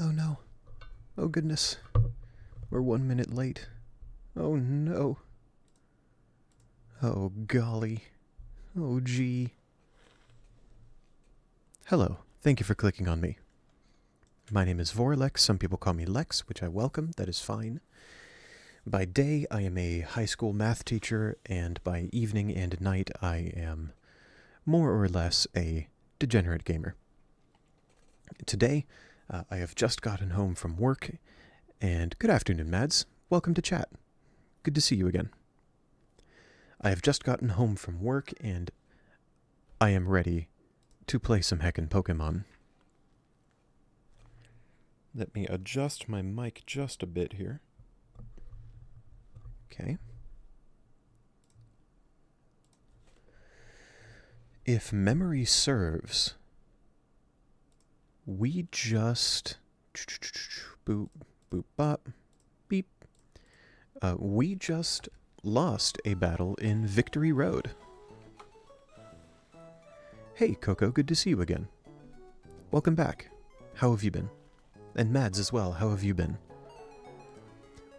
Oh no. Oh goodness. We're 1 minute late. Oh no. Oh golly. Oh gee. Hello. Thank you for clicking on me. My name is Vorlex. Some people call me Lex, which I welcome. That is fine. By day, I am a high school math teacher, and by evening and night, I am more or less a degenerate gamer. Today, I have just gotten home from work, and good afternoon, Mads. Welcome to chat. Good to see you again. I have just gotten home from work, and I am ready to play some heckin' Pokemon. Let me adjust my mic just a bit here. Okay. If memory serves, we just... Boop, boop, bop, beep. We just lost a battle in Victory Road. Hey, Coco, good to see you again. Welcome back. How have you been? And Mads as well, how have you been?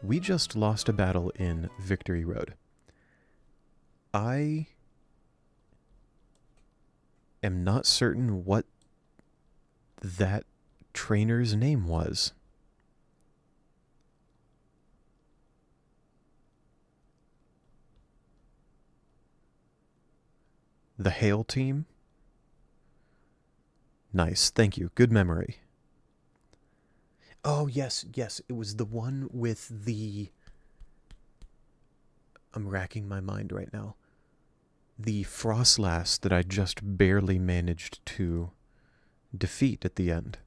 We just lost a battle in Victory Road. I am not certain what that trainer's name was. The Hail team? Nice, thank you. Good memory. Oh, yes, it was the one with the... I'm racking my mind right now. The Frostlass that I just barely managed to defeat at the end.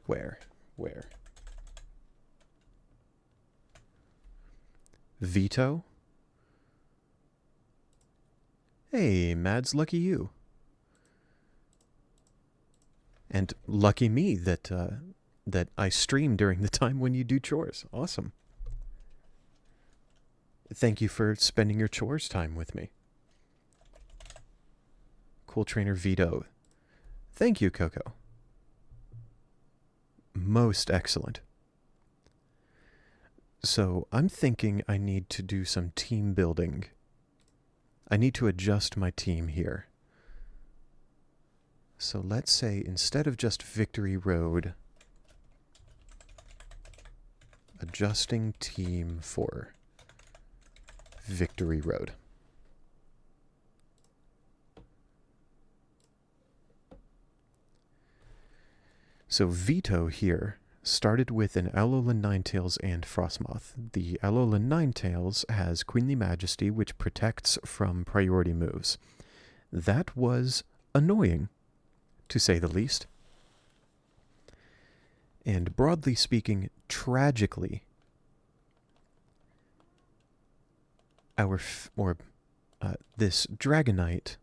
Where? Vito? Hey, Mads, lucky you. And lucky me that I stream during the time when you do chores. Awesome. Thank you for spending your chores time with me. Cool trainer Vito. Thank you, Coco. Most excellent. So, I'm thinking I need to do some team building. I need to adjust my team here. So let's say instead of just Victory Road, adjusting team for Victory Road. So Vito here started with an Alolan Ninetales and Frostmoth. The Alolan Ninetales has Queenly Majesty, which protects from priority moves. That was annoying, to say the least. And broadly speaking, tragically, this Dragonite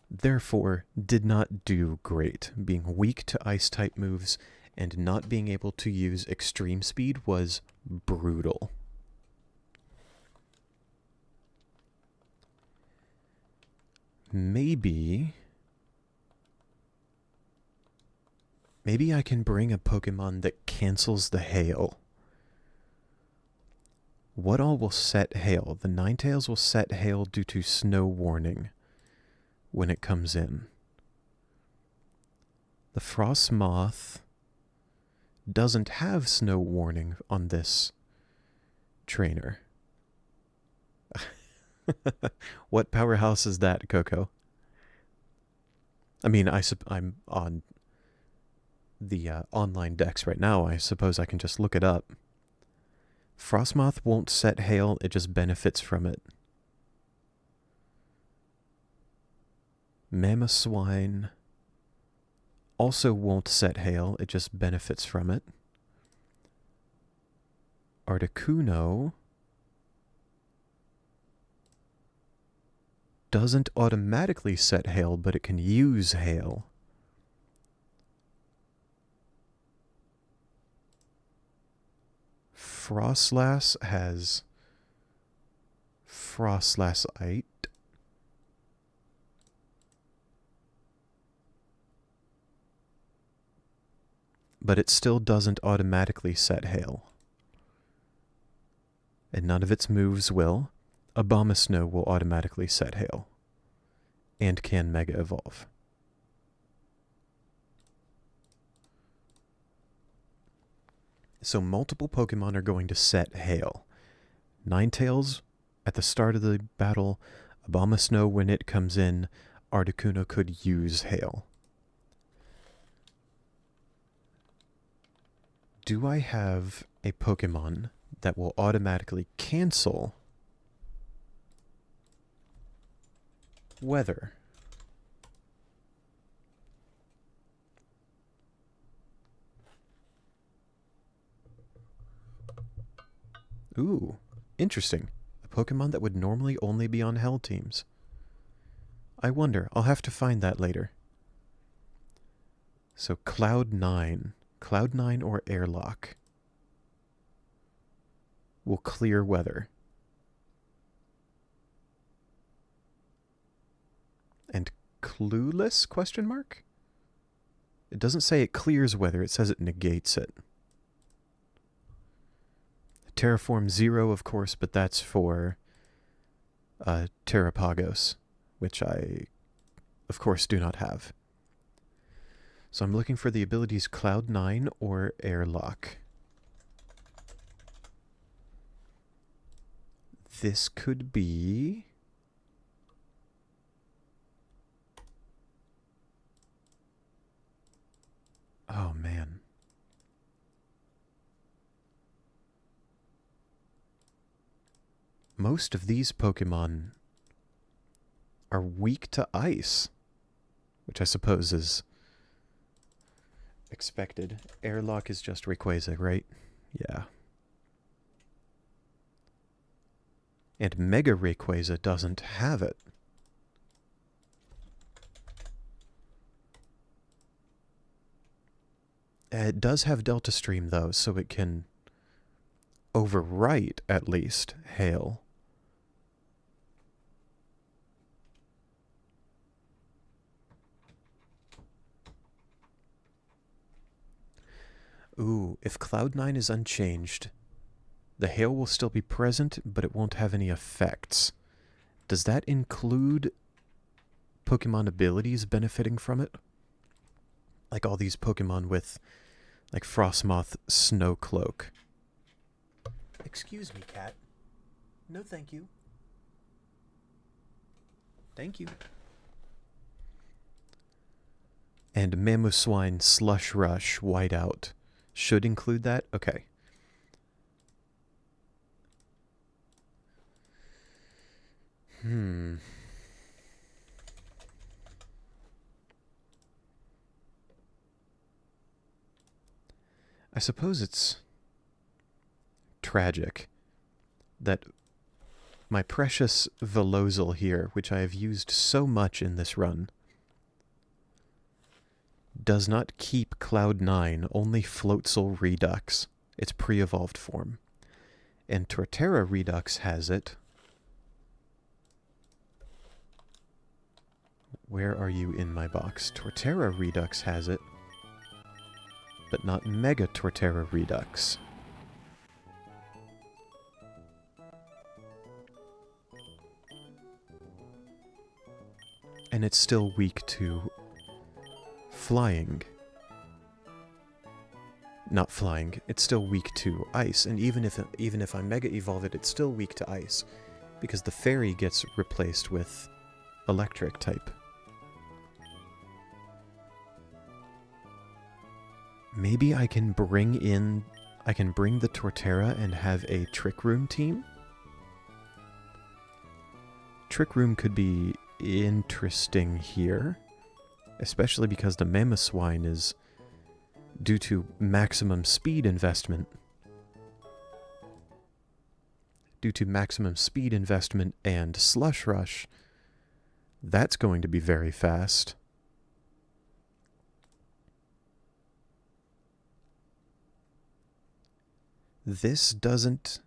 therefore did not do great. Being weak to ice-type moves and not being able to use extreme speed was brutal. Maybe I can bring a Pokemon that cancels the hail. What all will set hail? The Ninetales will set hail due to snow warning when it comes in. The Frostmoth doesn't have snow warning on this trainer. What powerhouse is that, Coco? I mean, I'm on the online decks right now. I suppose I can just look it up. Frostmoth won't set hail, it just benefits from it. Mamoswine also won't set hail, it just benefits from it. Articuno doesn't automatically set hail, but it can use hail. Frostlass has Frostlassite. But it still doesn't automatically set Hail. And none of its moves will. Abomasnow will automatically set Hail. And can Mega Evolve. So multiple Pokemon are going to set Hail. Ninetales at the start of the battle, Abomasnow when it comes in, Articuno could use Hail. Do I have a Pokemon that will automatically cancel weather? Ooh, interesting. A Pokemon that would normally only be on Hell teams. I wonder. I'll have to find that later. So Cloud9. Cloud9 or Airlock will clear weather. And Clueless, question mark? It doesn't say it clears weather, it says it negates it. Terraform 0, of course, but that's for Terrapagos, which I, of course, do not have. So I'm looking for the abilities Cloud9 or Airlock. This could be... Oh, man. Most of these Pokemon are weak to ice, which I suppose is expected. Airlock is just Rayquaza, right? Yeah. And Mega Rayquaza doesn't have it. It does have Delta Stream, though, so it can overwrite, at least, Hail. Ooh, if Cloud9 is unchanged, the Hail will still be present, but it won't have any effects. Does that include Pokemon abilities benefiting from it? Like all these Pokemon with, like Frostmoth, Snowcloak. Excuse me, cat. No, thank you. Thank you. And Mamoswine, Slush Rush, Whiteout. Should include that? Okay. I suppose it's tragic that my precious Velozel here, which I have used so much in this run, does not keep Cloud9, only Floatzel Redux, its pre-evolved form. And Torterra Redux has it. Where are you in my box? Torterra Redux has it, but not Mega Torterra Redux. And it's still weak to flying. Not flying, it's still weak to ice, and even if I Mega Evolve it, it's still weak to ice, because the fairy gets replaced with electric type. Maybe I can bring the Torterra and have a Trick Room team? Trick Room could be interesting here, especially because the Mamoswine is due to maximum speed investment. Due to maximum speed investment and Slush Rush, that's going to be very fast. This doesn't...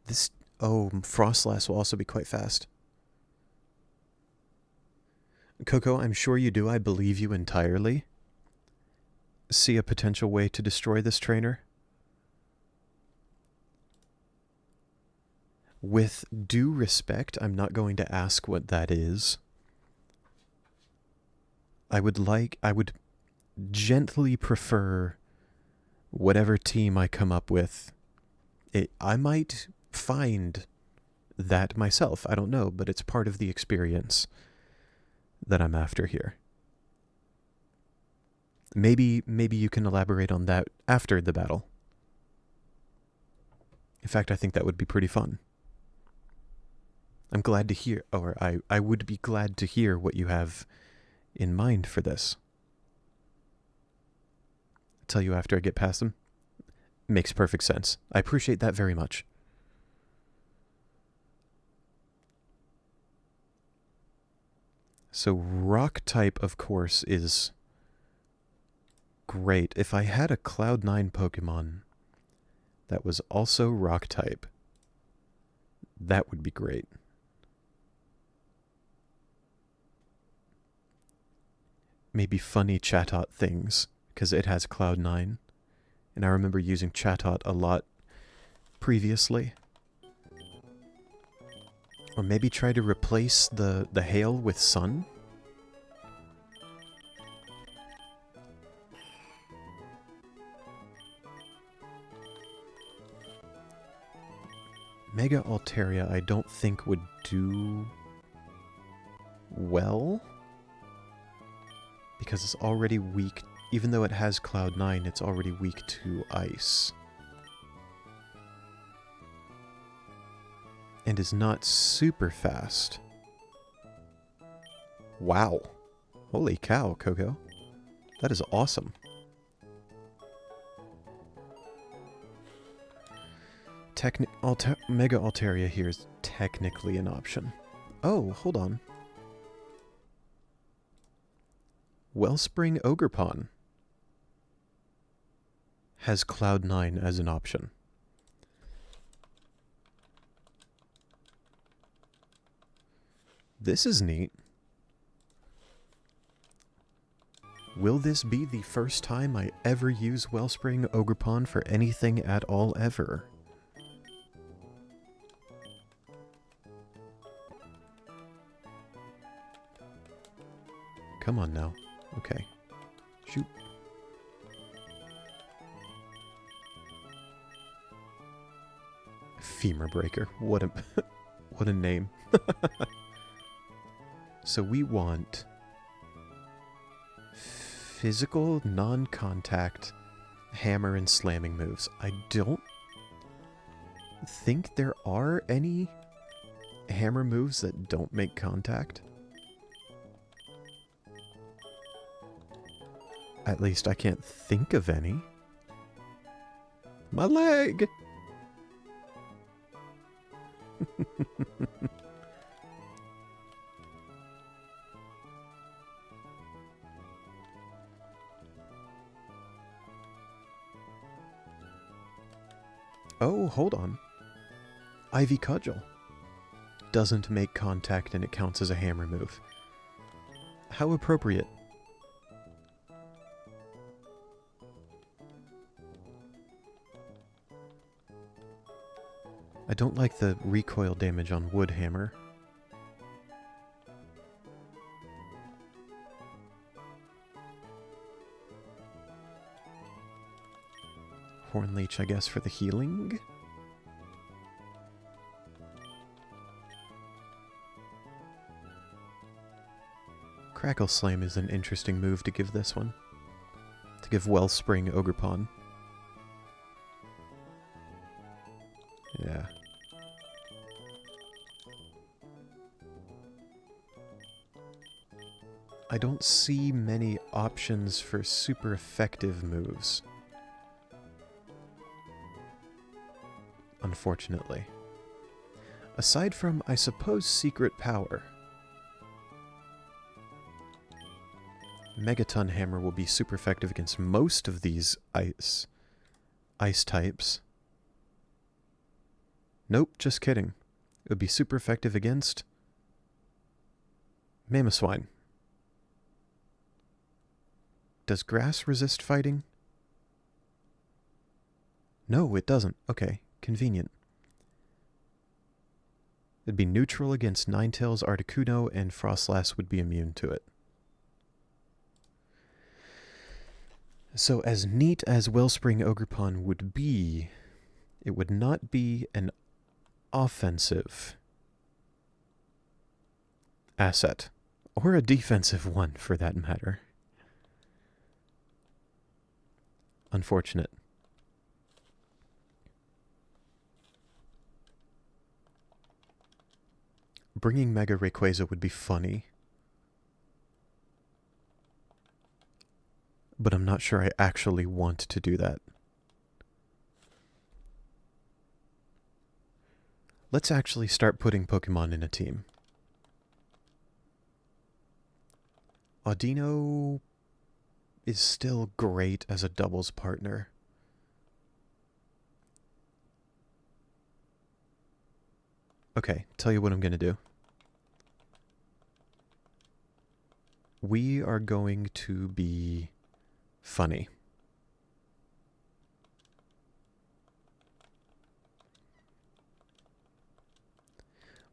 This... Oh, Frostlass will also be quite fast. Coco, I'm sure you do. I believe you entirely. See a potential way to destroy this trainer? With due respect, I'm not going to ask what that is. I would gently prefer whatever team I come up with. I might find that myself. I don't know, but it's part of the experience that I'm after here. Maybe you can elaborate on that after the battle. In fact, I think that would be pretty fun. I'm glad to hear, or I would be glad to hear what you have in mind for this. I'll tell you after I get past them. Makes perfect sense. I appreciate that very much. So rock type, of course, is great. If I had a Cloud9 Pokemon that was also rock type, that would be great. Maybe funny Chatot things, because it has Cloud9. And I remember using Chatot a lot previously. Or maybe try to replace the hail with sun. Mega Altaria I don't think would do well. Because it's already weak. Even though it has Cloud9, it's already weak to ice. And is not super fast. Wow. Holy cow, Coco. That is awesome. Mega Altaria here is technically an option. Oh, hold on. Wellspring Ogerpon has Cloud9 as an option. This is neat. Will this be the first time I ever use Wellspring Ogerpon for anything at all ever? Come on now. Okay. Shoot. Femur Breaker. What a what a name. So we want physical, non-contact hammer and slamming moves. I don't think there are any hammer moves that don't make contact. At least I can't think of any. My leg! Oh, hold on. Ivy Cudgel doesn't make contact and it counts as a hammer move. How appropriate. I don't like the recoil damage on Wood Hammer. Hornleech, I guess, for the healing? Crackle Slam is an interesting move to give this one. To give Wellspring Ogerpon. Yeah. I don't see many options for super effective moves. Unfortunately. Aside from, I suppose, Secret Power. Megaton Hammer will be super effective against most of these ice ice types. Nope, just kidding. It would be super effective against Mamoswine. Does grass resist fighting? No, it doesn't. Okay, convenient. It'd be neutral against Ninetales, Articuno, and Frostlass would be immune to it. So as neat as Wellspring Ogerpon would be, it would not be an offensive asset. Or a defensive one, for that matter. Unfortunate. Bringing Mega Rayquaza would be funny. But I'm not sure I actually want to do that. Let's actually start putting Pokemon in a team. Audino is still great as a doubles partner. Okay, tell you what I'm going to do. We are going to be funny.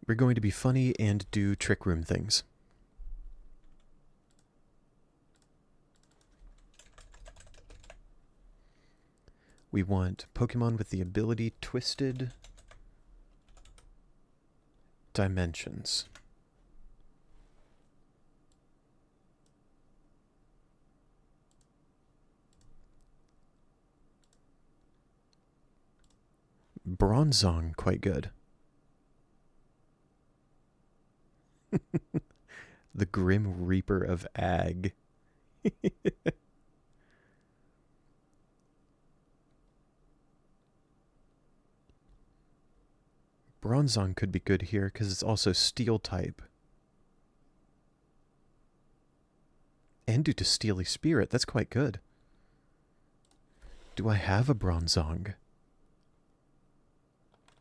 We're going to be funny and do Trick Room things. We want Pokemon with the ability Twisted Dimensions. Bronzong, quite good. The Grim Reaper of Ag. Bronzong could be good here because it's also Steel type. And due to Steely Spirit, that's quite good. Do I have a Bronzong?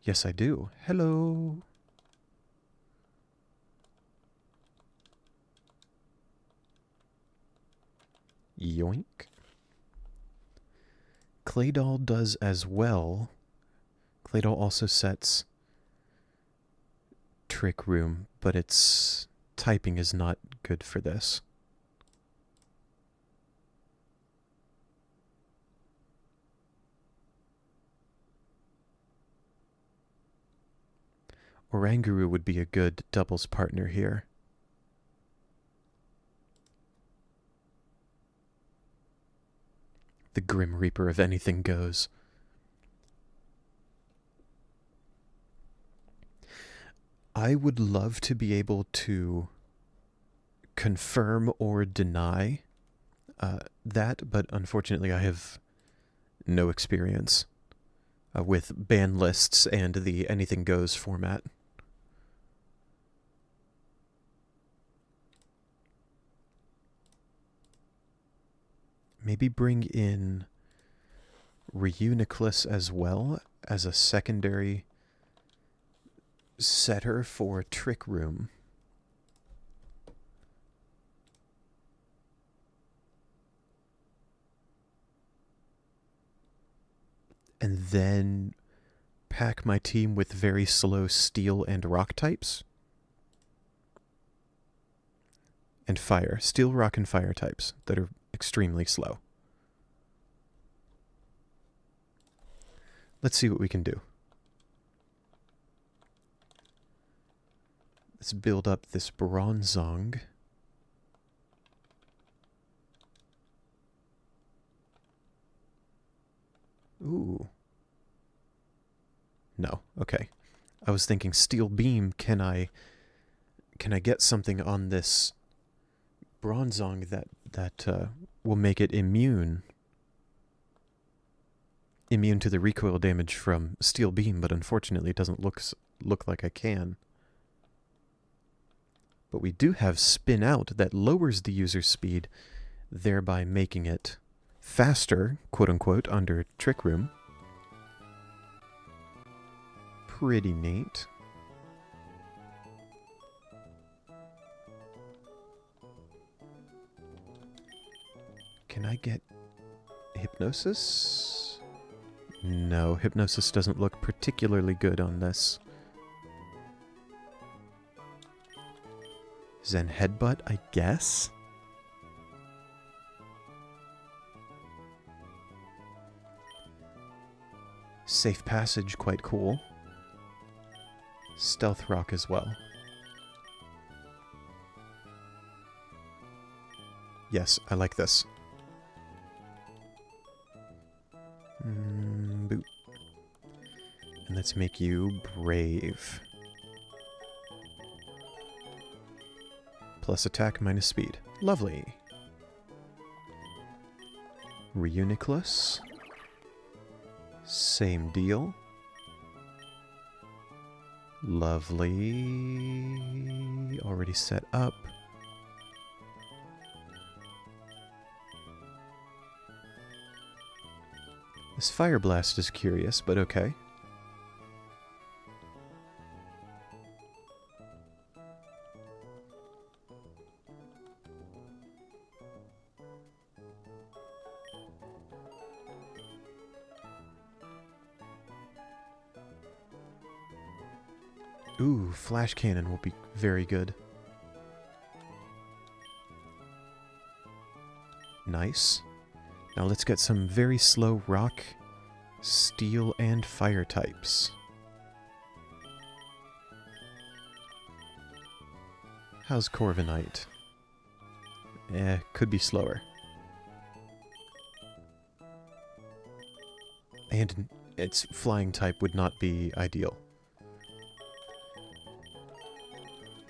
Yes, I do. Hello. Yoink. Claydol does as well. Claydol also sets Trick Room, but its typing is not good for this. Oranguru would be a good doubles partner here. The Grim Reaper of anything goes. I would love to be able to confirm or deny that, but unfortunately I have no experience with ban lists and the anything goes format. Maybe bring in Reuniclus as well as a secondary setter for Trick Room. And then pack my team with very slow Steel and Rock types. And Fire. Steel, Rock, and Fire types that are extremely slow. Let's see what we can do. Let's build up this Bronzong. Ooh. No, okay. I was thinking Steel Beam, can I get something on this Bronzong that will make it immune to the recoil damage from Steel Beam, but unfortunately it doesn't look like I can. But we do have Spin Out that lowers the user's speed, thereby making it faster, quote-unquote, under Trick Room. pretty neat. Can I get hypnosis? No, hypnosis doesn't look particularly good on this. Zen headbutt, I guess? Safe passage, quite cool. Stealth rock as well. Yes, I like this. Boot. And let's make you brave. Plus attack minus speed. Lovely. Reuniclus. Same deal. Lovely. Already set up. This Fire Blast is curious, but okay. Ooh, Flash Cannon will be very good. Nice. Now let's get some very slow rock, steel, and fire types. How's Corviknight? Could be slower. And its flying type would not be ideal.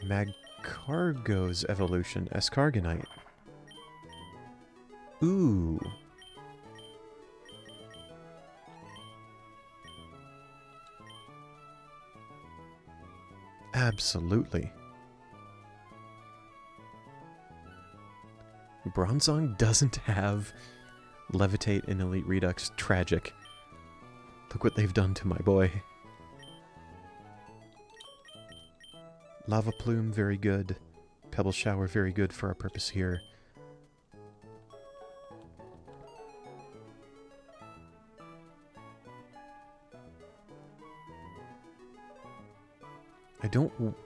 Magcargo's evolution, Escargonite. Ooh. Absolutely. Bronzong doesn't have Levitate in Elite Redux. Tragic. Look what they've done to my boy. Lava Plume, very good. Pebble Shower, very good for our purpose here.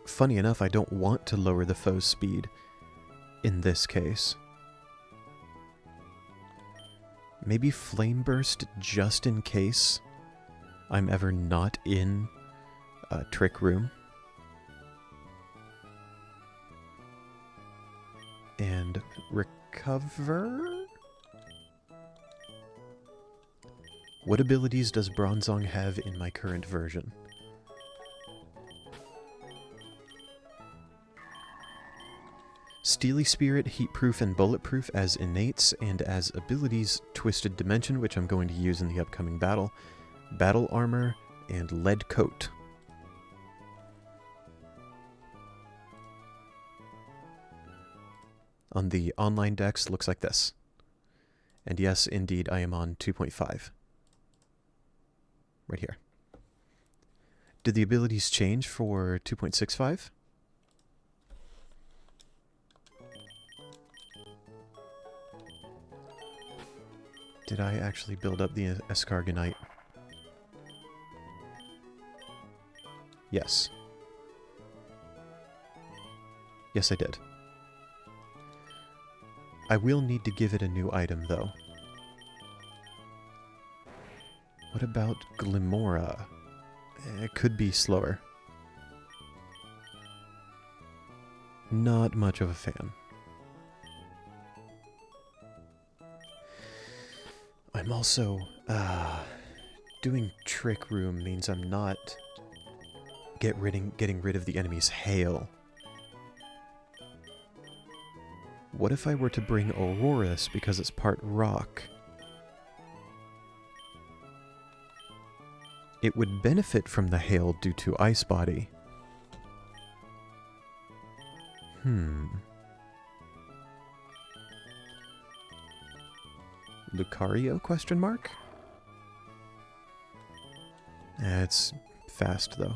Funny enough, I don't want to lower the foe's speed in this case. Maybe Flame Burst just in case I'm ever not in a Trick Room. And Recover? What abilities does Bronzong have in my current version? Steely Spirit, Heatproof, and Bulletproof as innates, and as abilities, Twisted Dimension, which I'm going to use in the upcoming battle, Battle Armor, and Lead Coat. On the online decks, looks like this. And yes, indeed, I am on 2.5. Right here. Did the abilities change for 2.65? Did I actually build up the Escargonite? Yes. Yes, I did. I will need to give it a new item, though. What about Glimora? It could be slower. Not much of a fan. I'm also, doing Trick Room means I'm not getting rid of the enemy's hail. What if I were to bring Aurorus because it's part rock? It would benefit from the hail due to Ice Body. Lucario, question mark? It's fast, though.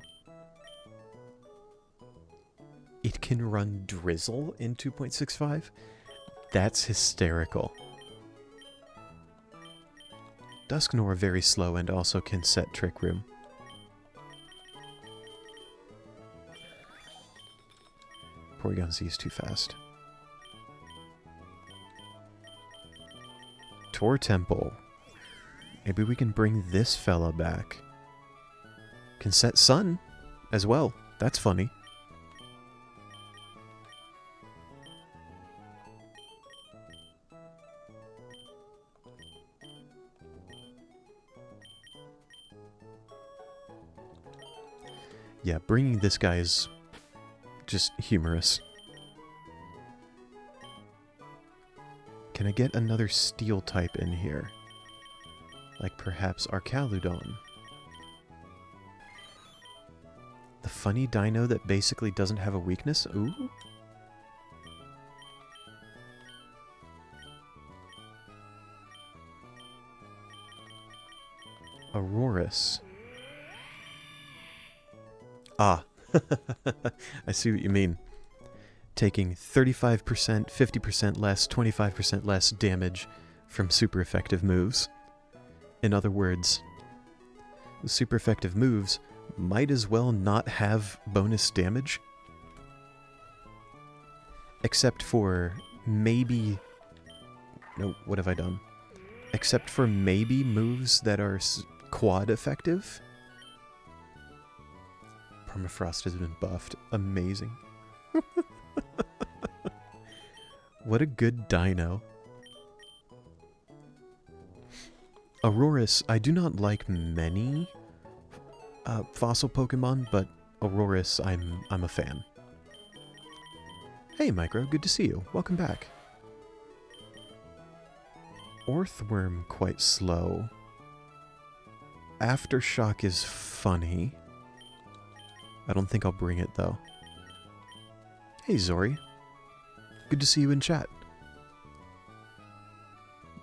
It can run Drizzle in 2.65? That's hysterical. Dusknoir very slow and also can set Trick Room. Porygon Z is too fast. Tor Temple. Maybe we can bring this fella back. Can set Sun as well. That's funny. Yeah, bringing this guy is just humorous. Can I get another steel type in here? Like perhaps Arcaludon. The funny dino that basically doesn't have a weakness? Ooh. Aurorus. Ah. I see what you mean. Taking 35%, 50% less, 25% less damage from super effective moves. In other words, super effective moves might as well not have bonus damage. Except for maybe... No, what have I done? Except for maybe moves that are quad effective. Permafrost has been buffed. Amazing. What a good dino. Aurorus, I do not like many fossil Pokemon, but Aurorus, I'm a fan. Hey Micro, good to see you. Welcome back. Orthworm quite slow. Aftershock is funny. I don't think I'll bring it though. Hey Zori. Good to see you in chat.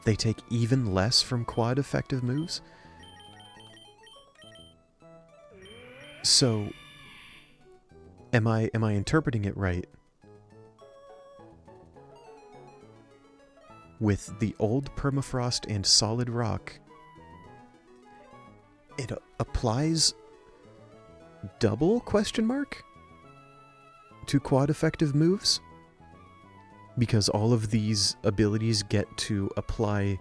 They take even less from quad effective moves? So, am I interpreting it right? With the old Permafrost and Solid Rock, it applies double question mark to quad effective moves? Because all of these abilities get to apply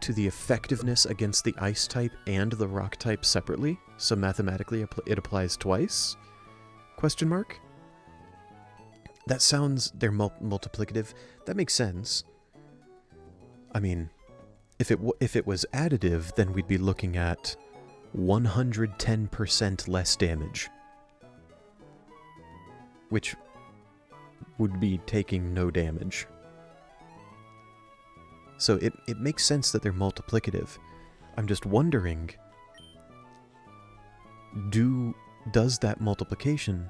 to the effectiveness against the ice type and the rock type separately, so mathematically it applies twice? Question mark? That sounds... they're multiplicative. That makes sense. I mean, if it was additive, then we'd be looking at 110% less damage. Which would be taking no damage. So it makes sense that they're multiplicative. I'm just wondering, does that multiplication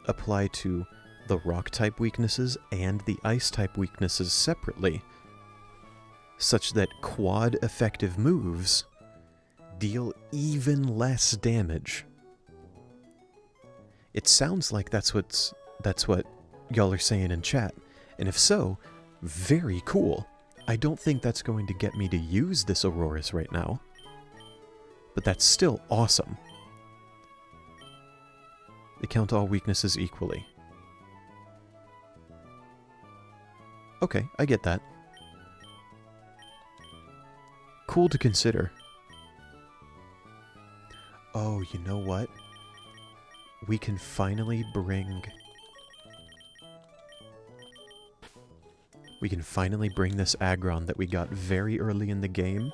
apply to the rock type weaknesses and the ice type weaknesses separately, such that quad effective moves deal even less damage? It sounds like that's what y'all are saying in chat, and if so, very cool. I don't think that's going to get me to use this Aurorus right now, but that's still awesome. They count all weaknesses equally. Okay, I get that. Cool to consider. Oh, you know what? We can finally bring... We can finally bring this Aggron that we got very early in the game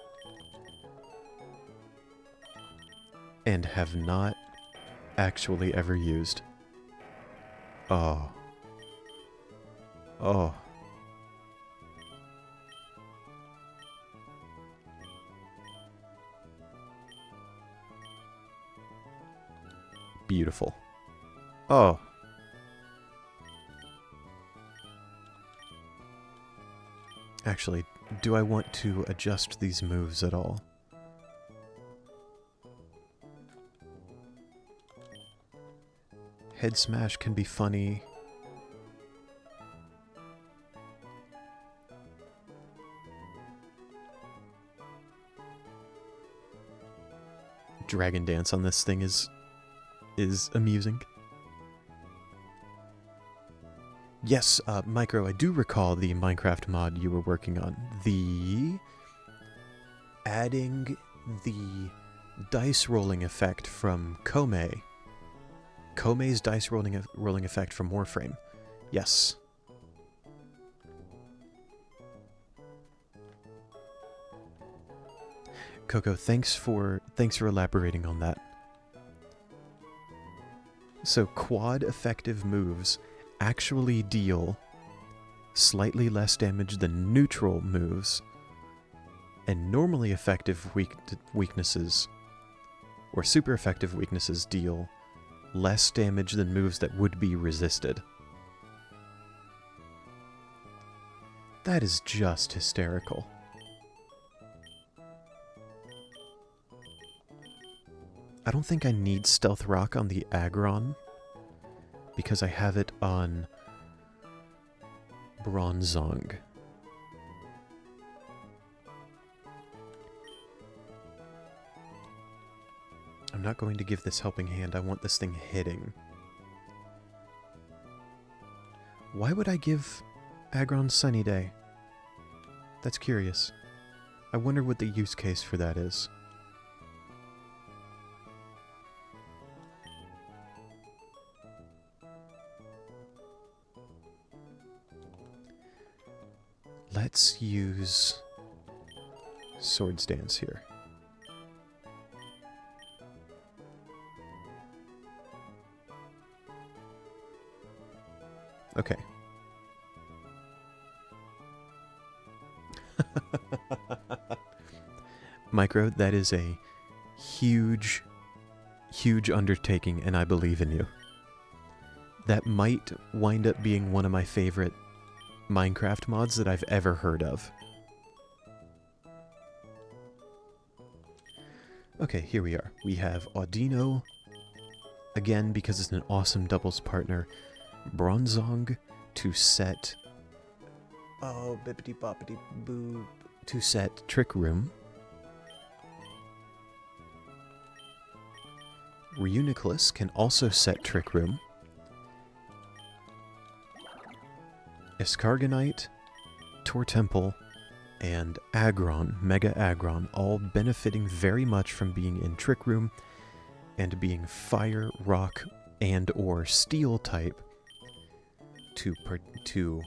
and have not actually ever used. Oh. Oh. Beautiful. Oh. Actually, do I want to adjust these moves at all? Head smash can be funny. Dragon dance on this thing is amusing. Yes, Micro, I do recall the Minecraft mod you were working on. Adding the dice rolling effect from Kome. Kome's dice rolling effect from Warframe. Yes. Coco, thanks for elaborating on that. So quad effective moves actually deal slightly less damage than neutral moves, and normally effective weaknesses, or super effective weaknesses, deal less damage than moves that would be resisted. That is just hysterical. I don't think I need Stealth Rock on the Aggron, because I have it on Bronzong. I'm not going to give this helping hand. I want this thing hitting. Why would I give Aggron Sunny Day? That's curious. I wonder what the use case for that is. Let's use Swords Dance here. Okay. Micro, that is a huge, huge undertaking, and I believe in you. That might wind up being one of my favorite Minecraft mods that I've ever heard of. Okay, here we are. We have Audino, again, because it's an awesome doubles partner. Bronzong to set... Oh, bippity boppity boo. To set Trick Room. Reuniclus can also set Trick Room. Escargonite, Tortemple, and Aggron, Mega Aggron, all benefiting very much from being in Trick Room and being Fire, Rock, and or Steel type to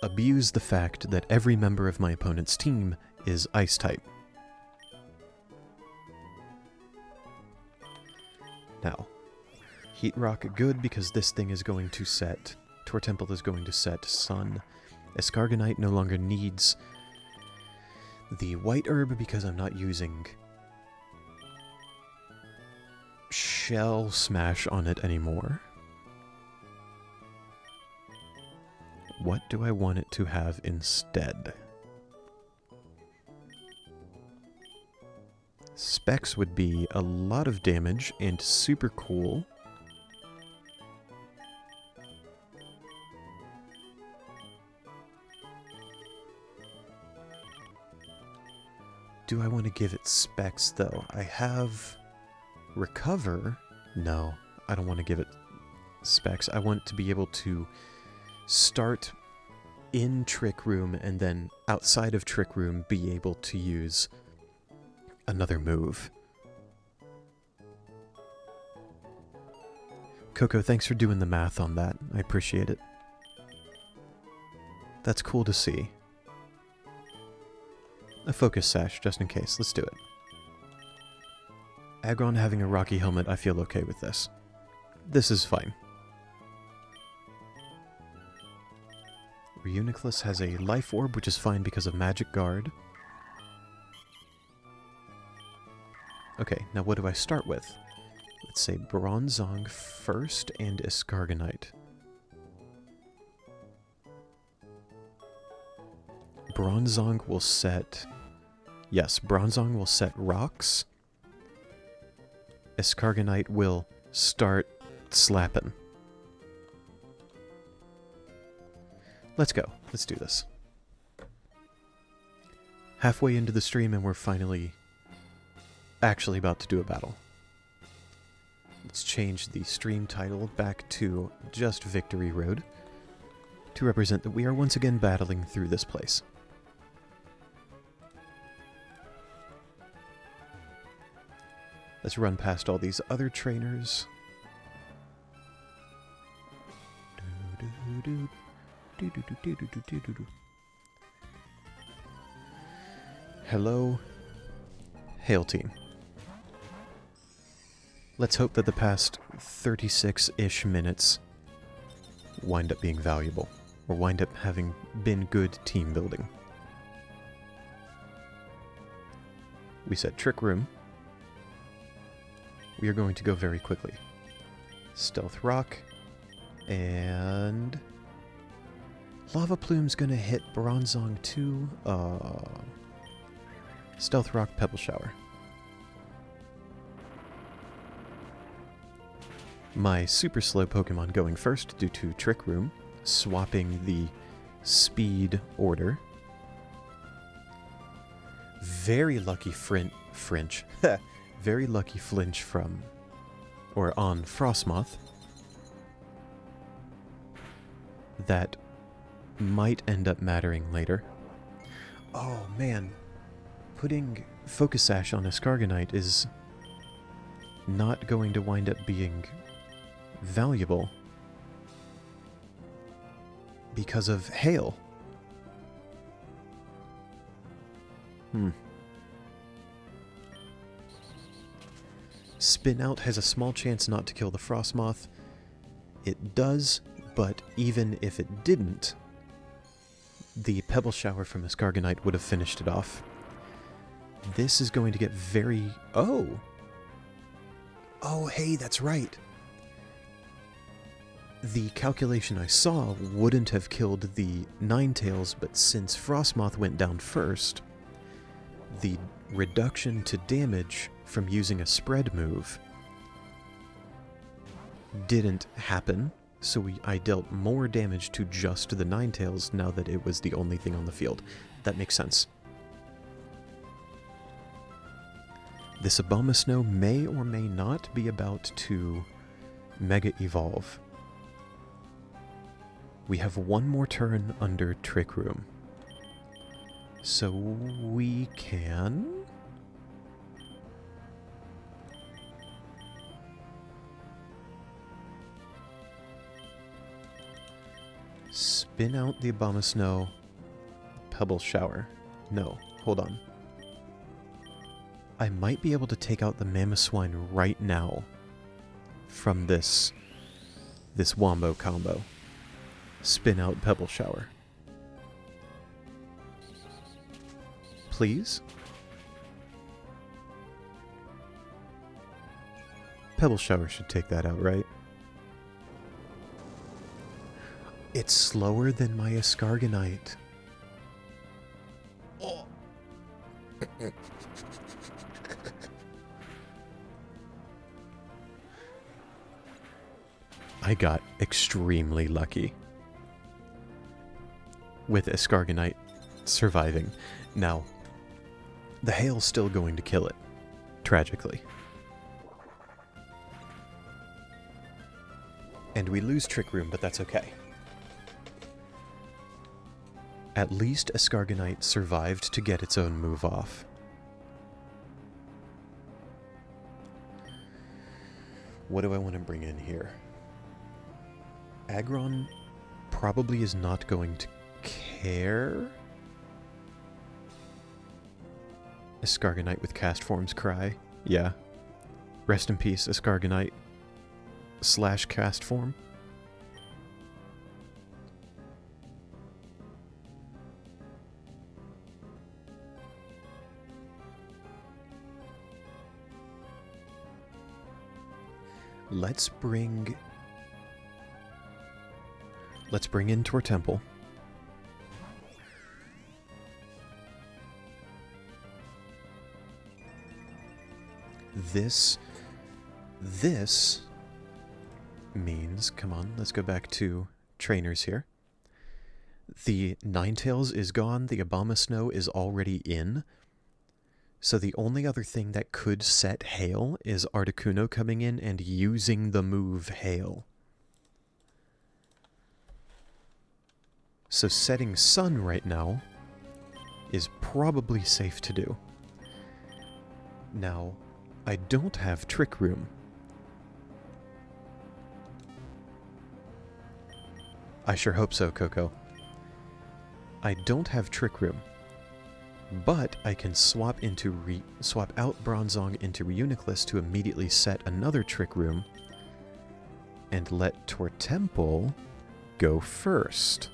abuse the fact that every member of my opponent's team is Ice type. Now, Heat Rock good because this thing is going to set... Tortemple is going to set Sun. Escargonite no longer needs the White Herb because I'm not using Shell Smash on it anymore. What do I want it to have instead? Specs would be a lot of damage and super cool. Do I want to give it specs, though? I have Recover. No, I don't want to give it specs. I want to be able to start in Trick Room and then outside of Trick Room be able to use another move. Coco, thanks for doing the math on that. I appreciate it. That's cool to see. A focus sash, just in case. Let's do it. Aggron having a rocky helmet, I feel okay with this. This is fine. Reuniclus has a life orb, which is fine because of Magic Guard. Okay, now what do I start with? Let's say Bronzong first and Escargonite. Bronzong will set... Yes, Bronzong will set rocks. Escargonite will start slapping. Let's go. Let's do this. Halfway into the stream and we're finally actually about to do a battle. Let's change the stream title back to just Victory Road to represent that we are once again battling through this place. Let's run past all these other trainers. Hello, Hail Team. Let's hope that the past 36-ish minutes wind up being valuable, or wind up having been good team building. We said Trick Room. We are going to go very quickly. Stealth Rock, and Lava Plume's gonna hit Bronzong too. Stealth Rock, Pebble Shower. My super slow Pokemon going first due to Trick Room, swapping the speed order. Very lucky French. Very lucky flinch from, or on Frostmoth. That might end up mattering later. Oh man, putting Focus Sash on Escargonite is not going to wind up being valuable because of hail. Spin Out has a small chance not to kill the Frostmoth. It does, but even if it didn't, the Pebble Shower from Escargonite would have finished it off. This is going to get very... Oh! Oh, hey, that's right! The calculation I saw wouldn't have killed the Ninetales, but since Frostmoth went down first, the reduction to damage from using a spread move didn't happen, so I dealt more damage to just the Ninetales now that it was the only thing on the field. That makes sense. This Abomasnow may or may not be about to Mega Evolve. We have one more turn under Trick Room. So we can... Spin out the Abomasnow. Pebble Shower. No, hold on. I might be able to take out the Mamoswine right now from this Wombo combo. Spin out Pebble Shower. Please? Pebble Shower should take that out, right? It's slower than my Escargonite. Oh. I got extremely lucky with Escargonite surviving. Now, the hail's still going to kill it, tragically. And we lose Trick Room, but that's okay. At least Escargonite survived to get its own move off. What do I want to bring in here? Aggron probably is not going to care. Escargonite with Cast Form's Cry. Yeah. Rest in peace, Escargonite / Cast Form. Let's bring in Tortemple. This means, come on, let's go back to trainers here. The Ninetales is gone, the Abomasnow is already in. So the only other thing that could set Hail is Articuno coming in and using the move Hail. So setting Sun right now is probably safe to do. Now, I don't have Trick Room. I sure hope so, Coco. I don't have Trick Room, but I can swap out Bronzong into Reuniclus to immediately set another Trick Room and let Tortemple go first.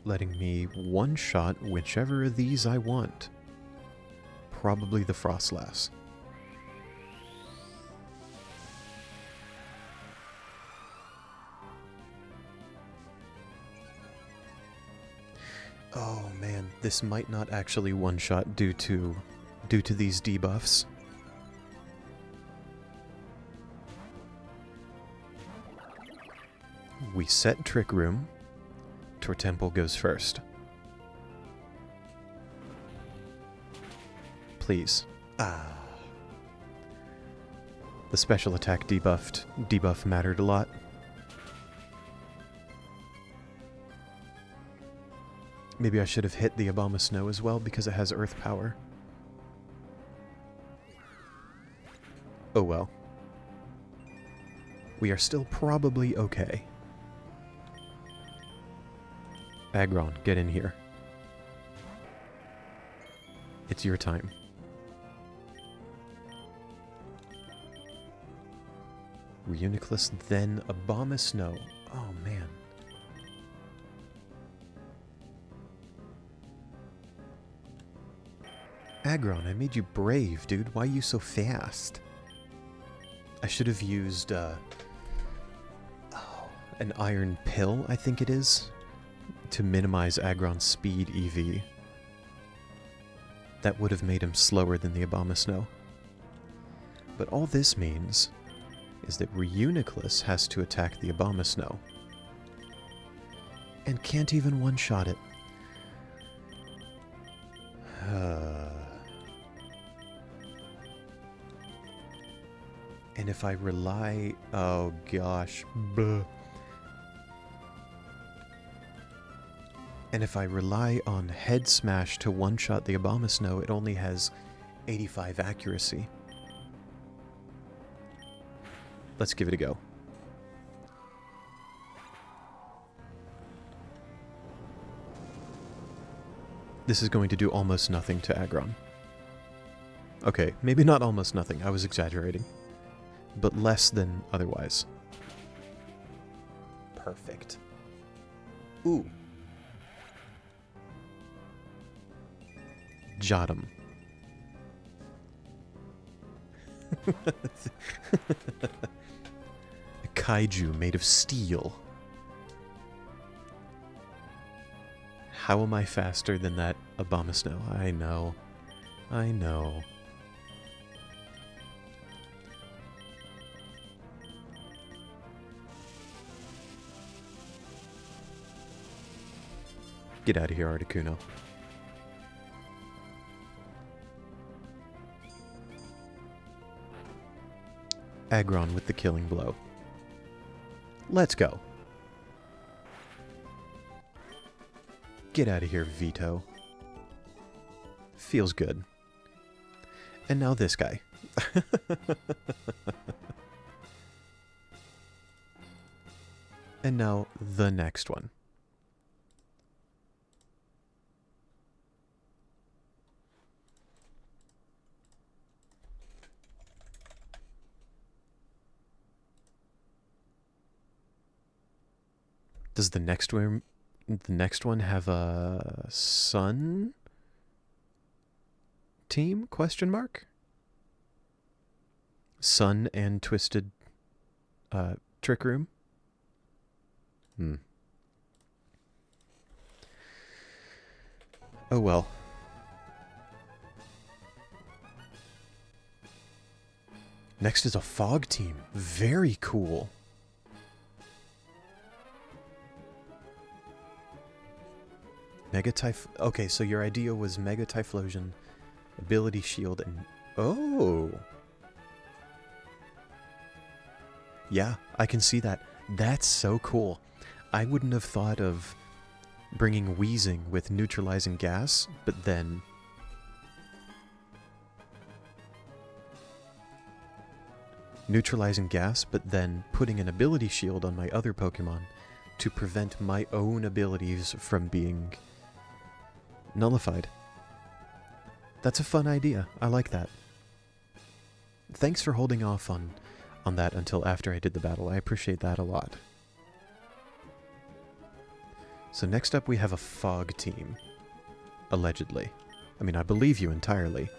Letting me one-shot whichever of these I want. Probably the Frostlass. Oh man, this might not actually one-shot due to these debuffs. We set Trick Room. Tortemple goes first. Please. Ah. The special attack debuff mattered a lot. Maybe I should have hit the Abomasnow as well because it has Earth Power. Oh well. We are still probably okay. Aggron, get in here. It's your time. Reuniclus, then Abomasnow. Oh man. Aggron, I made you brave, dude. Why are you so fast? I should have used, an Iron Pill, I think it is, to minimize Aggron's speed EV. That would have made him slower than the Abomasnow. But all this means is that Reuniclus has to attack the Abomasnow. And can't even one-shot it. And if I rely... Oh gosh. Bleh. And if I rely on Head Smash to one-shot the Abomasnow, it only has 85 accuracy. Let's give it a go. This is going to do almost nothing to Aggron. Okay, maybe not almost nothing, I was exaggerating. But less than otherwise. Perfect. Ooh. Jot him. A kaiju made of steel. How am I faster than that Abomasnow? I know. I know. Get out of here, Articuno. Aggron with the killing blow. Let's go. Get out of here, Vito. Feels good. And now this guy. And now the next one. Does the next one have a Sun team? Question mark? Sun and Twisted Trick Room? Oh well. Next is a fog team. Very cool. Mega Okay, so your idea was Mega Typhlosion, Ability Shield, and... Oh! Yeah, I can see that. That's so cool. I wouldn't have thought of bringing Wheezing with neutralizing gas, but then... neutralizing gas, but then putting an ability shield on my other Pokemon to prevent my own abilities from being nullified. That's a fun idea. I like that. Thanks for holding off on that until after I did the battle. I appreciate that a lot. So next up we have a fog team. Allegedly. I mean, I believe you entirely.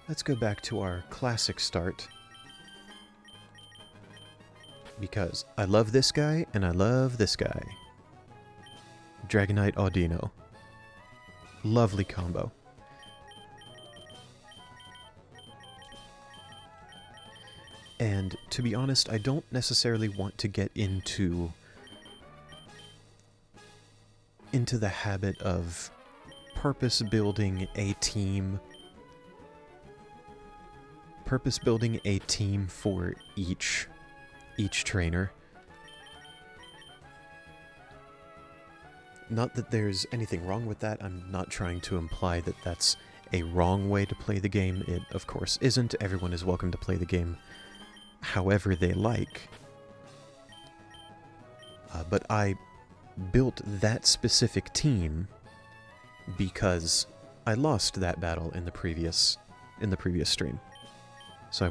Let's go back to our classic start. Because I love this guy, and I love this guy. Dragonite Audino. Lovely combo. And to be honest, I don't necessarily want to get into the habit of purpose building a team for each trainer. Not that there's anything wrong with that. I'm not trying to imply that that's a wrong way to play the game. It, of course, isn't. Everyone is welcome to play the game however they like. But I built that specific team because I lost that battle in the previous stream. So I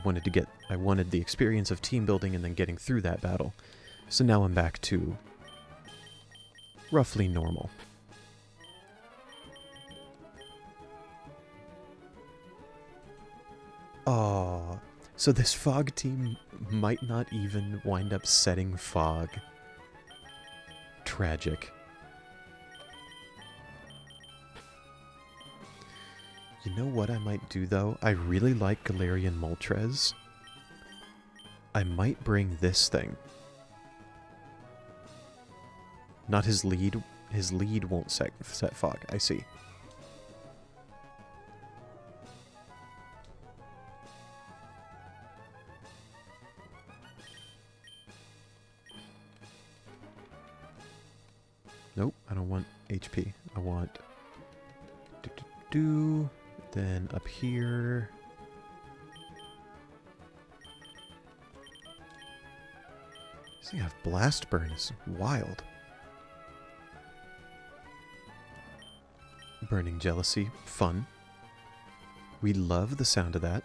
wanted the experience of team building and then getting through that battle. So now I'm back to roughly normal. Oh, so this fog team might not even wind up setting fog. Tragic. You know what I might do, though? I really like Galarian Moltres. I might bring this thing. Not his lead. His lead won't set fog. I see. Nope, I don't want HP. I want... Then up here... This thing have Blast Burn is wild. Burning Jealousy, fun. We love the sound of that.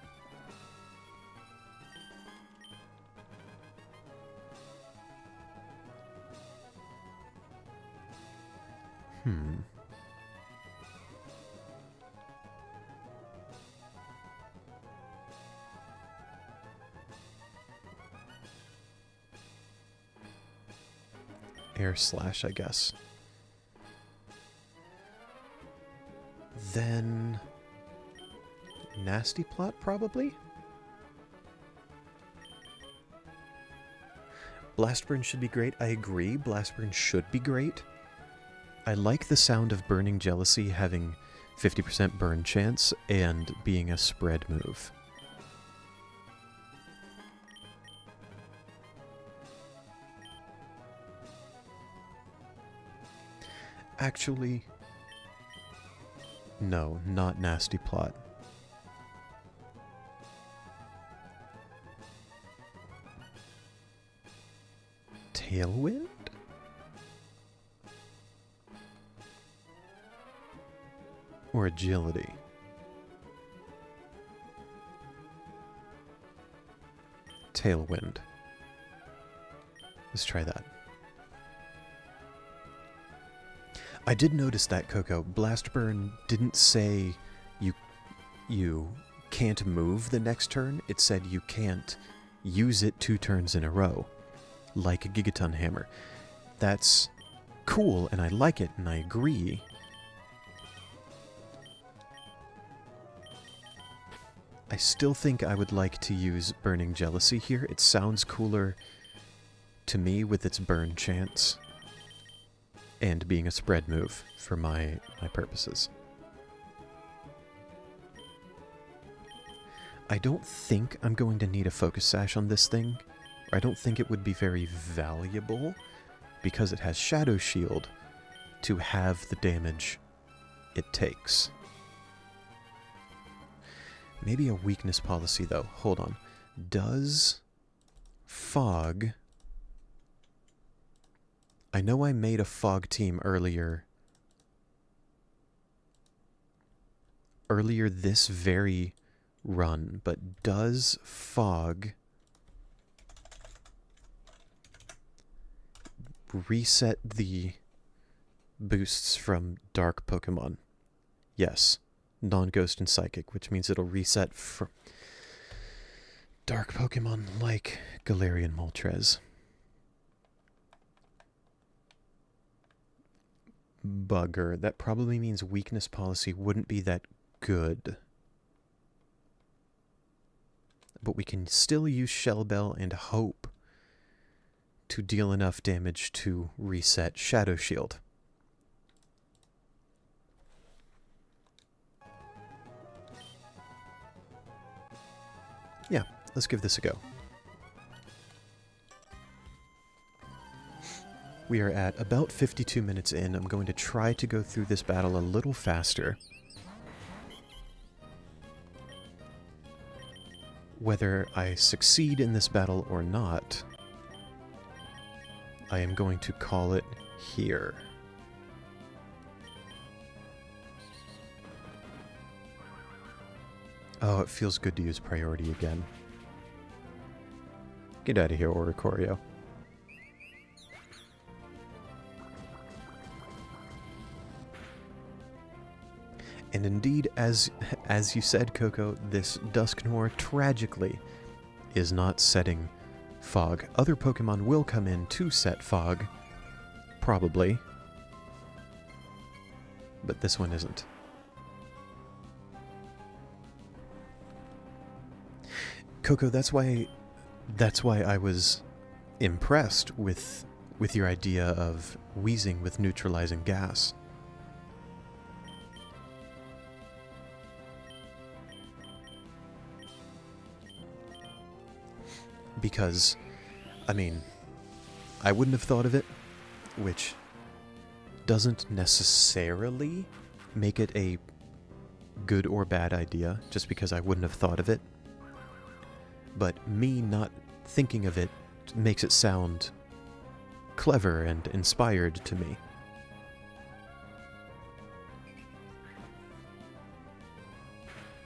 Air Slash, I guess. Then... Nasty Plot, probably? Blast Burn should be great. I agree, Blast Burn should be great. I like the sound of Burning Jealousy having 50% burn chance and being a spread move. Actually, no, not Nasty Plot. Tailwind? Or Agility? Tailwind. Let's try that. I did notice that, Coco. Blast Burn didn't say you can't move the next turn. It said you can't use it 2 turns in a row. like a Gigaton Hammer. That's cool, and I like it, and I agree. I still think I would like to use Burning Jealousy here. It sounds cooler to me with its burn chance and being a spread move for my purposes. I don't think I'm going to need a Focus Sash on this thing. I don't think it would be very valuable because it has Shadow Shield to have the damage it takes. Maybe a weakness policy, though. Hold on. Does Fog... I know I made a Fog team earlier this very run, but does Fog reset the boosts from Dark Pokemon? Yes. Non-Ghost and Psychic, which means it'll reset for Dark Pokemon like Galarian Moltres. Bugger. That probably means weakness policy wouldn't be that good. But we can still use Shell Bell and hope to deal enough damage to reset Shadow Shield. Yeah, let's give this a go. We are at about 52 minutes in. I'm going to try to go through this battle a little faster. Whether I succeed in this battle or not, I am going to call it here. Oh, it feels good to use priority again. Get out of here, Oricorio. And indeed, as you said, Coco, this Dusknoir tragically is not setting Fog. Other Pokemon will come in to set Fog, probably, but this one isn't. Coco, that's why I was impressed with your idea of wheezing with neutralizing gas. Because, I mean, I wouldn't have thought of it, which doesn't necessarily make it a good or bad idea, just because I wouldn't have thought of it. But me not thinking of it makes it sound clever and inspired to me.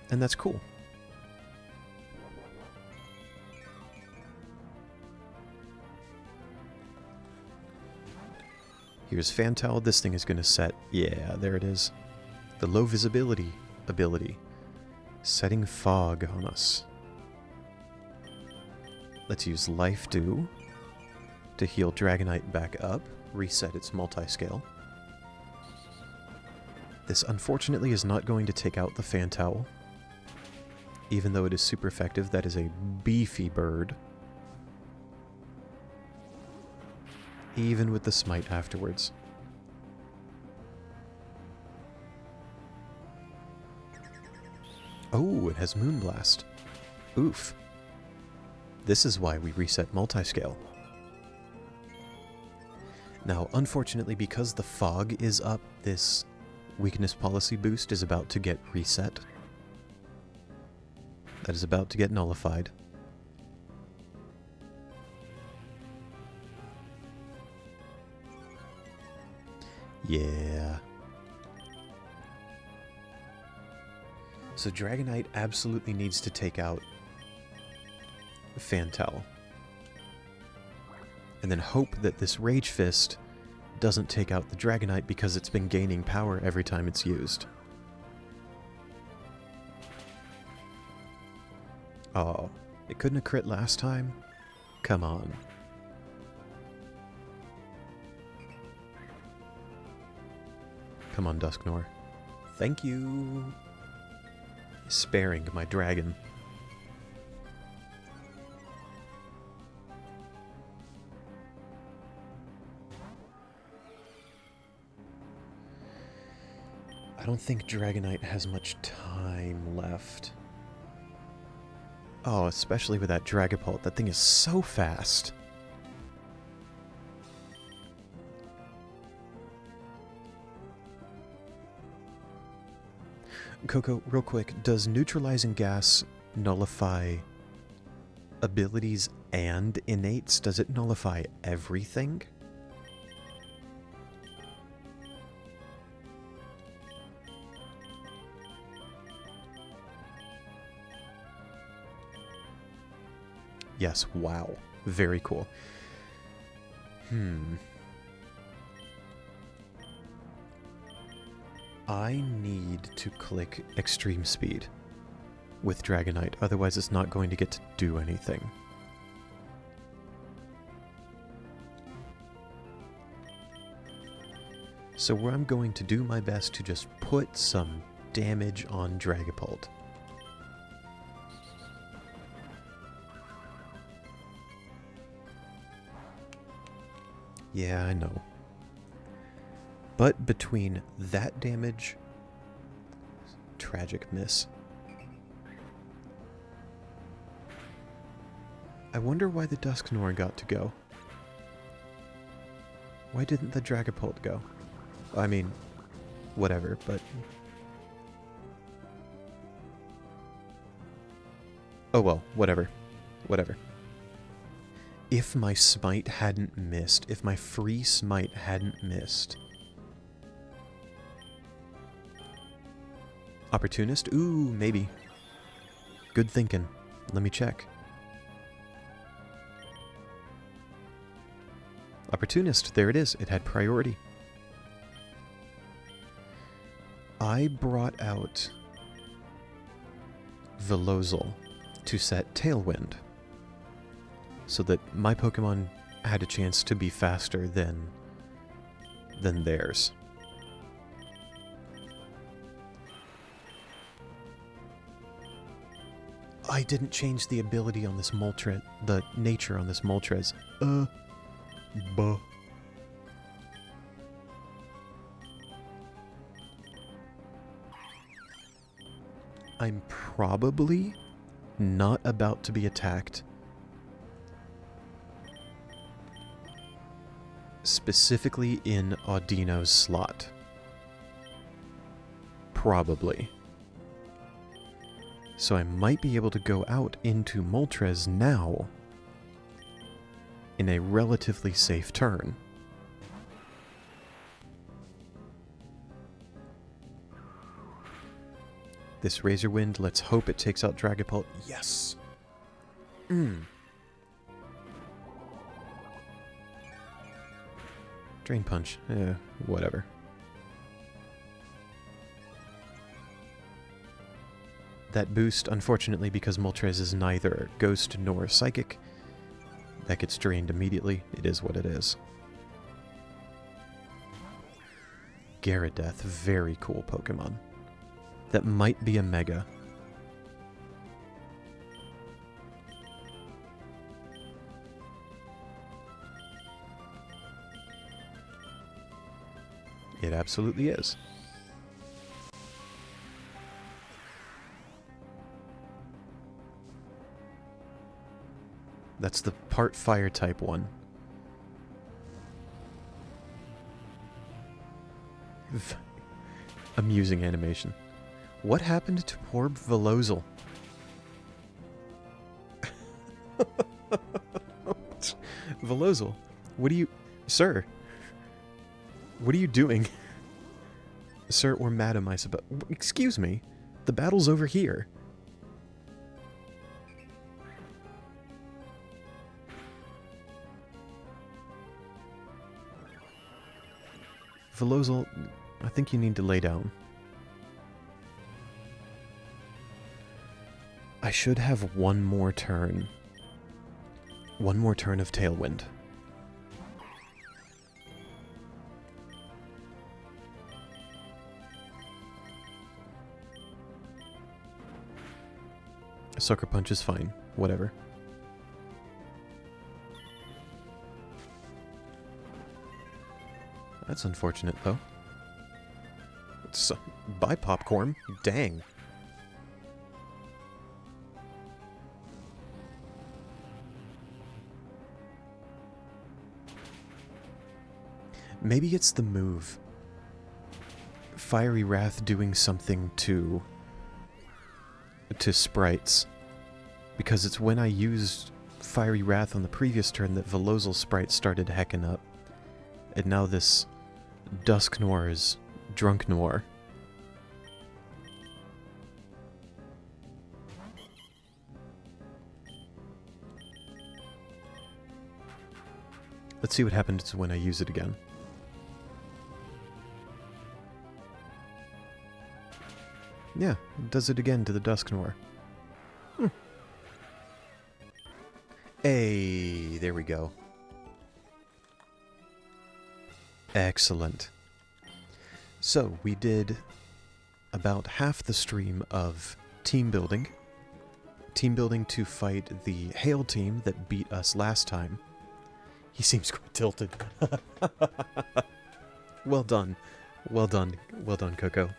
And that's cool. Here's Fantal. This thing is going to set... Yeah, there it is. The low visibility ability. Setting Fog on us. Let's use Life Dew to heal Dragonite back up. Reset its multi-scale. This unfortunately is not going to take out the Fantal. Even though it is super effective, that is a beefy bird. Even with the smite afterwards. Oh, it has Moonblast. Oof. This is why we reset multiscale. Now, unfortunately, because the fog is up, this weakness policy boost is about to get reset. That is about to get nullified. Yeah. So Dragonite absolutely needs to take out Fantal. And then hope that this Rage Fist doesn't take out the Dragonite because it's been gaining power every time it's used. Oh, it couldn't have crit last time? Come on. Come on, Dusknor. Thank you. Sparing my dragon. I don't think Dragonite has much time left. Oh, especially with that Dragapult. That thing is so fast. Coco, real quick, does neutralizing gas nullify abilities and innates? Does it nullify everything? Yes, wow. Very cool. I need to click Extreme Speed with Dragonite, otherwise it's not going to get to do anything. So I'm going to do my best to just put some damage on Dragapult. Yeah, I know. But between that damage... Tragic miss. I wonder why the Dusknoir got to go. Why didn't the Dragapult go? I mean, whatever, but... Oh well, whatever. Whatever. If my smite hadn't missed, if my free smite hadn't missed... Opportunist? Ooh, maybe. Good thinking. Let me check. Opportunist, there it is. It had priority. I brought out Velozel to set Tailwind, so that my Pokemon had a chance to be faster than theirs. I didn't change the ability on this Moltres, the nature on this Moltres. Buh. I'm probably not about to be attacked. Specifically in Audino's slot. Probably. So I might be able to go out into Moltres now in a relatively safe turn. This Razor Wind, let's hope it takes out Dragapult. Yes! Drain Punch. Whatever. That boost, unfortunately, because Moltres is neither Ghost nor Psychic, that gets drained immediately. It is what it is. Gyaradeath, very cool Pokemon. That might be a Mega. It absolutely is. That's the part fire type one. Amusing animation. What happened to poor Velozel? Velozel, what are you... Sir? What are you doing? Sir or madam, I suppose. Excuse me. The battle's over here. Velozel, I think you need to lay down. I should have one more turn. One more turn of Tailwind. Sucker Punch is fine. Whatever. That's unfortunate, though. Bye, Popcorn. Dang. Maybe it's the move. Fiery Wrath doing something to sprites. Because it's when I used Fiery Wrath on the previous turn that Velozal's sprite started hecking up. And now this Dusk Noir is Drunk Noir. Let's see what happens when I use it again. Yeah, it does it again to the Dusk Noir. Hey, there we go. Excellent. So, we did about half the stream of team building. Team building to fight the Hail team that beat us last time. He seems quite tilted. Well done. Well done. Well done, Coco.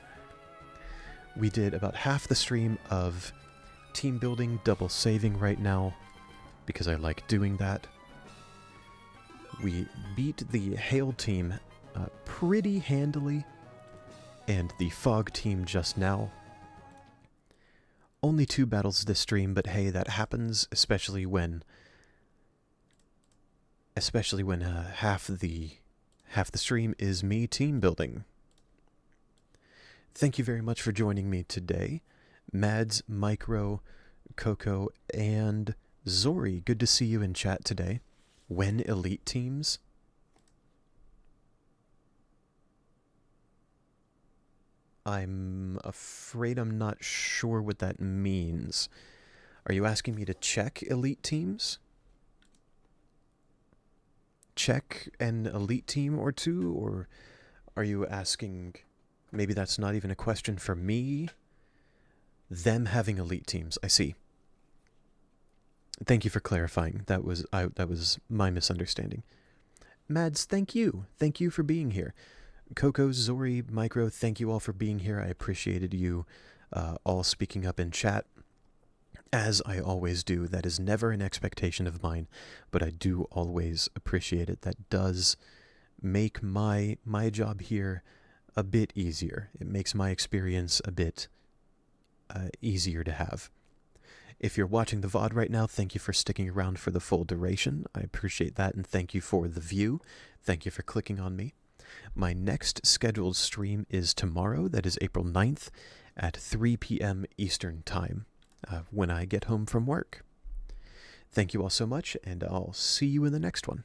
We did about half the stream of team building, double saving right now, because I like doing that. We beat the Hail team pretty handily, and the Fog team just now. Only 2 battles this stream, but hey, that happens, especially when half the stream is me team building. Thank you very much for joining me today, Mads, Micro, Coco, and Zori. Good to see you in chat today. When elite teams? I'm afraid I'm not sure what that means. Are you asking me to check elite teams? Check an elite team or two? Or are you asking... Maybe that's not even a question for me? Them having elite teams. I see. Thank you for clarifying. That was my misunderstanding. Mads, thank you. Thank you for being here. Coco, Zori, Micro, thank you all for being here. I appreciated you all speaking up in chat. As I always do. That is never an expectation of mine, but I do always appreciate it. That does make my job here a bit easier. It makes my experience a bit easier to have. If you're watching the VOD right now, thank you for sticking around for the full duration. I appreciate that, and thank you for the view. Thank you for clicking on me. My next scheduled stream is tomorrow, that is April 9th, at 3 p.m. Eastern Time, when I get home from work. Thank you all so much, and I'll see you in the next one.